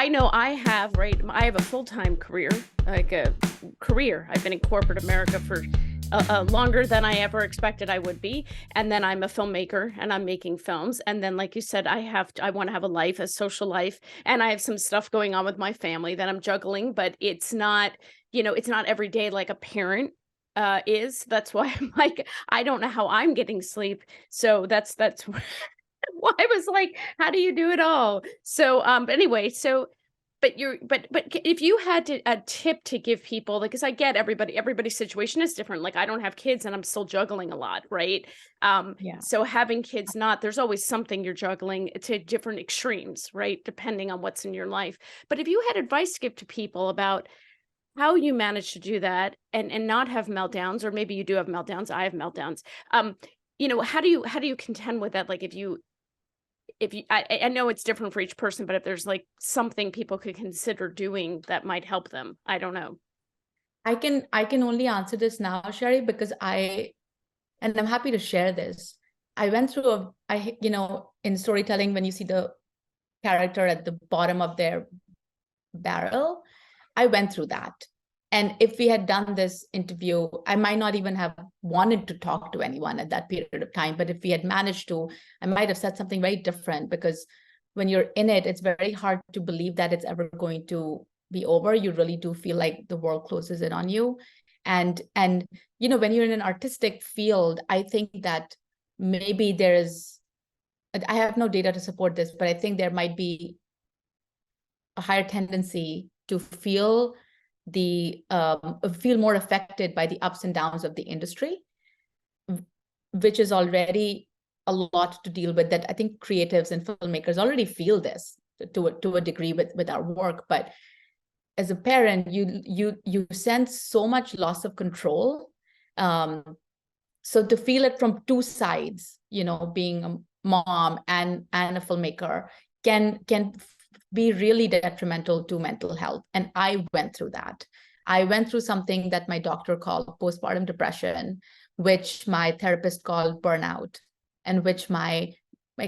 I know I have, right? I have a full-time career, like a career. I've been in corporate America for longer than I ever expected I would be. And then I'm a filmmaker and I'm making films. And then, like you said, I want to have a life, a social life. And I have some stuff going on with my family that I'm juggling, but it's not, it's not every day like a parent is. That's why I'm like, I don't know how I'm getting sleep. So that's well, I was like, how do you do it all? So, but anyway, but if you had a tip to give people, like, because I get everybody's situation is different. Like, I don't have kids and I'm still juggling a lot, right? Yeah. So having kids, there's always something you're juggling to different extremes, right? Depending on what's in your life. But if you had advice to give to people about how you manage to do that and not have meltdowns, or maybe you do have meltdowns, I have meltdowns. How do you contend with that? Like, I know it's different for each person, but if there's like something people could consider doing that might help them, I don't know. I can only answer this now, Sherry, because and I'm happy to share this. I went through in storytelling, when you see the character at the bottom of their barrel, I went through that. And if we had done this interview, I might not even have wanted to talk to anyone at that period of time. But if we had managed to, I might have said something very different, because when you're in it, it's very hard to believe that it's ever going to be over. You really do feel like the world closes in on you. And when you're in an artistic field, I think that maybe I have no data to support this, but I think there might be a higher tendency to feel more affected by the ups and downs of the industry, which is already a lot to deal with. That I think creatives and filmmakers already feel this to a degree with our work. But as a parent, you sense so much loss of control. So to feel it from two sides, being a mom and a filmmaker can be really detrimental to mental health. And I went through that. I went through something that my doctor called postpartum depression, which my therapist called burnout, and which my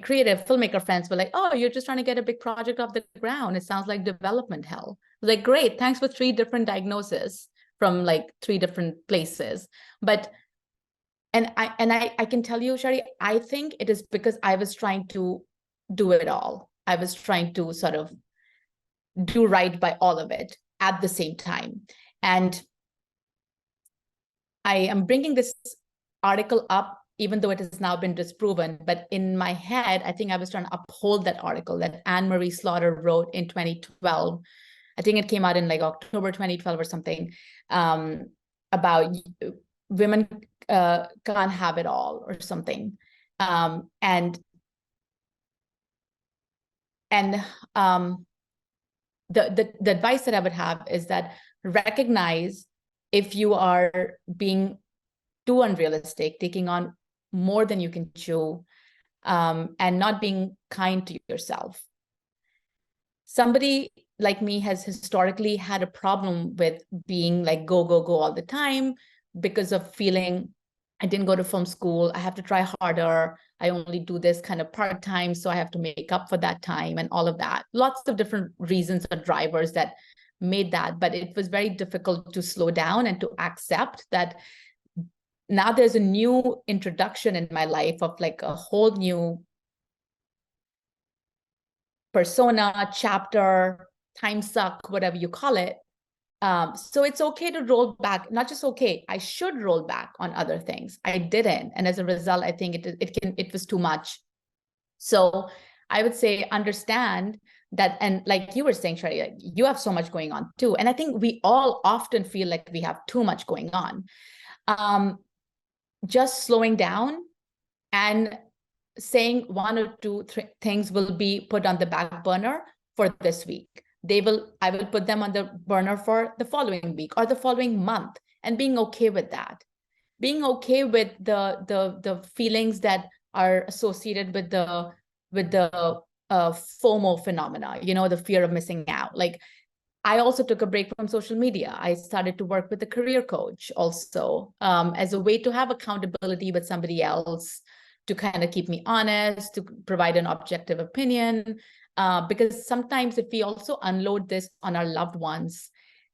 creative filmmaker friends were like, oh, you're just trying to get a big project off the ground. It sounds like development hell. I was like, great, thanks for 3 different diagnoses from like 3 different places. But I can tell you, Shari, I think it is because I was trying to do it all. I was trying to sort of do right by all of it at the same time. And I am bringing this article up, even though it has now been disproven. But in my head, I think I was trying to uphold that article that Anne-Marie Slaughter wrote in 2012. I think it came out in like October 2012 or something, about women can't have it all or something. The advice that I would have is that recognize if you are being too unrealistic, taking on more than you can chew, and not being kind to yourself. Somebody like me has historically had a problem with being like go, go, go all the time, because of feeling I didn't go to film school, I have to try harder, I only do this kind of part-time, so I have to make up for that time and all of that. Lots of different reasons or drivers that made that, but it was very difficult to slow down and to accept that now there's a new introduction in my life of like a whole new persona, chapter, time suck, whatever you call it. So it's okay to roll back, not just okay, I should roll back on other things. I didn't. And as a result, I think it was too much. So I would say understand that, and like you were saying, Shreya, like, you have so much going on too. And I think we all often feel like we have too much going on. Just slowing down and saying 1 or 2 things will be put on the back burner for this week. I will put them on the burner for the following week or the following month, and being okay with that. Being okay with the feelings that are associated with the FOMO phenomena, the fear of missing out. Like, I also took a break from social media. I started to work with a career coach also, as a way to have accountability with somebody else, to kind of keep me honest, to provide an objective opinion. Because sometimes if we also unload this on our loved ones,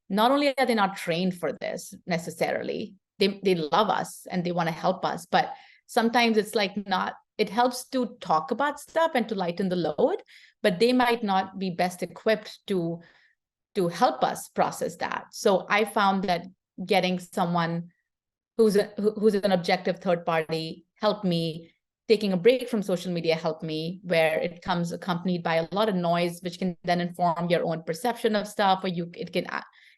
not only are they not trained for this necessarily, they love us and they want to help us, but sometimes it's like not, it helps to talk about stuff and to lighten the load, but they might not be best equipped to help us process that. So I found that getting someone who's an objective third party helped me. Taking a break from social media helped me, where it comes accompanied by a lot of noise, which can then inform your own perception of stuff, or it can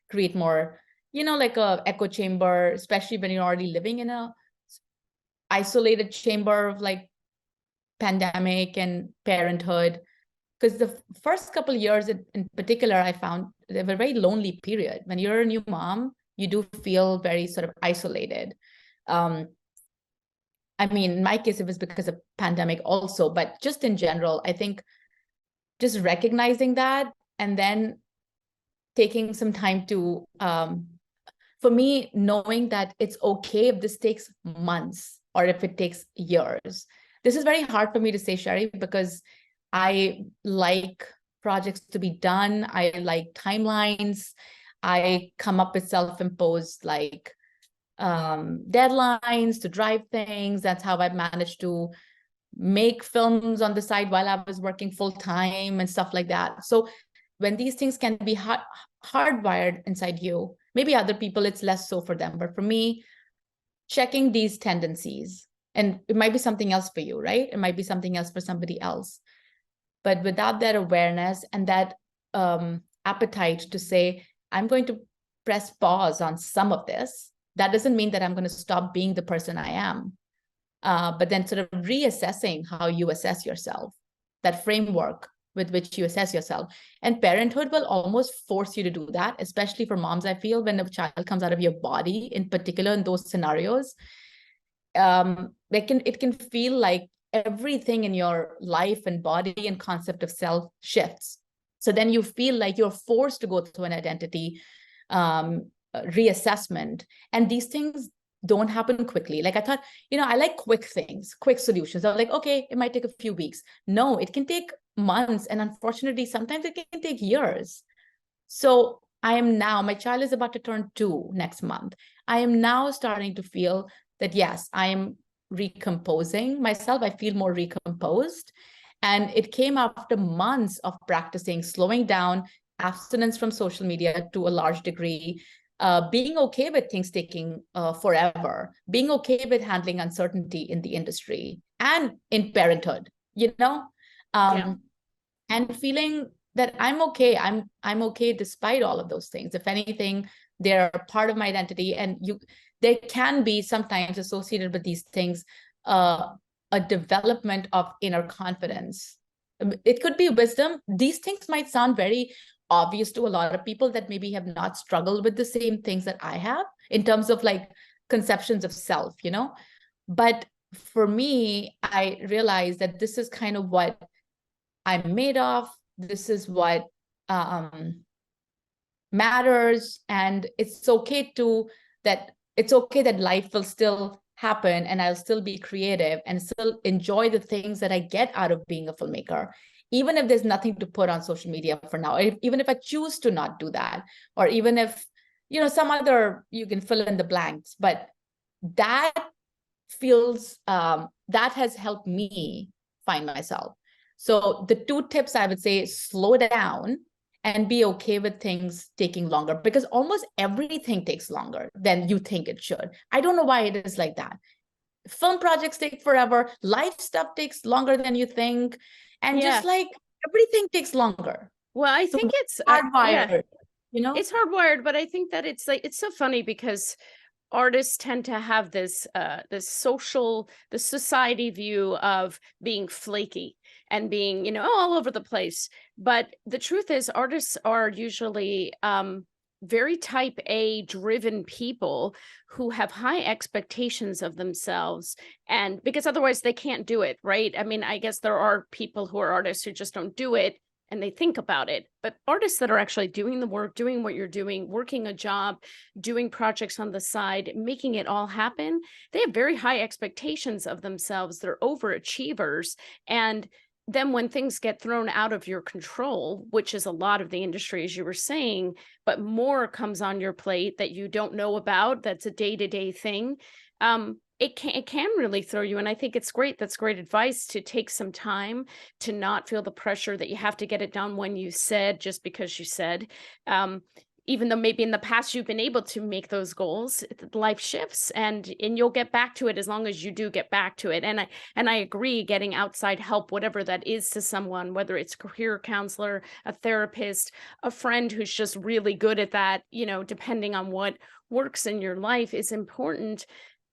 create more, like a echo chamber, especially when you're already living in a isolated chamber of like pandemic and parenthood. Because the first couple of years in particular, I found they were a very lonely period. When you're a new mom, you do feel very sort of isolated. I mean, in my case, it was because of pandemic also, but just in general, I think just recognizing that and then taking some time to, for me, knowing that it's okay if this takes months or if it takes years. This is very hard for me to say, Sherry, because I like projects to be done. I like timelines. I come up with self-imposed like deadlines to drive things. That's how I've managed to make films on the side while I was working full time and stuff like that. So when these things can be hardwired inside you, maybe other people, it's less so for them. But for me, checking these tendencies, and it might be something else for you, right? It might be something else for somebody else. But without that awareness and that appetite to say, I'm going to press pause on some of this, that doesn't mean that I'm going to stop being the person I am. But then sort of reassessing how you assess yourself, that framework with which you assess yourself. And parenthood will almost force you to do that, especially for moms, I feel, when a child comes out of your body, in particular in those scenarios. It can feel like everything in your life and body and concept of self shifts. So then you feel like you're forced to go through an identity reassessment. And these things don't happen quickly. Like I thought, I like quick things, quick solutions. I was like, okay, it might take a few weeks. No, it can take months. And unfortunately, sometimes it can take years. So my child is about to turn 2 next month. I am now starting to feel that, yes, I am recomposing myself. I feel more recomposed. And it came after months of practicing slowing down, abstinence from social media to a large degree, being okay with things taking forever, being okay with handling uncertainty in the industry and in parenthood, and feeling that I'm okay. I'm okay despite all of those things. If anything, they're part of my identity, and there can be sometimes associated with these things a development of inner confidence. It could be wisdom. These things might sound very obvious to a lot of people that maybe have not struggled with the same things that I have in terms of like conceptions of self, But for me, I realized that this is kind of what I'm made of. This is what matters. And it's okay that life will still happen and I'll still be creative and still enjoy the things that I get out of being a filmmaker, even if there's nothing to put on social media for now, even if I choose to not do that, or even if, some other, you can fill in the blanks, but that feels, that has helped me find myself. So the 2 tips I would say, slow down and be okay with things taking longer, because almost everything takes longer than you think it should. I don't know why it is like that. Film projects take forever. Life stuff takes longer than you think. And just like everything takes longer. Well, I think it's hardwired, It's hardwired, but I think that it's so funny because artists tend to have this the society view of being flaky and being all over the place, but the truth is artists are usually very type A driven people who have high expectations of themselves, and because otherwise they can't do it, right? I mean, I guess there are people who are artists who just don't do it and they think about it, but artists that are actually doing the work, doing what you're doing, working a job, doing projects on the side, making it all happen, they have very high expectations of themselves. They're overachievers, and then when things get thrown out of your control, which is a lot of the industry, as you were saying, but more comes on your plate that you don't know about, that's a day-to-day thing, it can really throw you. And I think it's great. That's great advice, to take some time, to not feel the pressure that you have to get it done when you said, just because you said. Even though maybe in the past you've been able to make those goals, life shifts, and you'll get back to it, as long as you do get back to it. And I agree, getting outside help, whatever that is, to someone, whether it's a career counselor, a therapist, a friend who's just really good at that, depending on what works in your life, is important.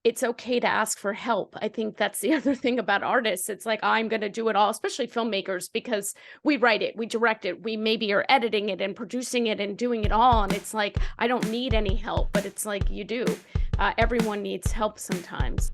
It's okay to ask for help. I think that's the other thing about artists. It's like, I'm going to do it all, especially filmmakers, because we write it, we direct it, we maybe are editing it and producing it and doing it all. And it's like, I don't need any help, but it's like, you do. Everyone needs help sometimes.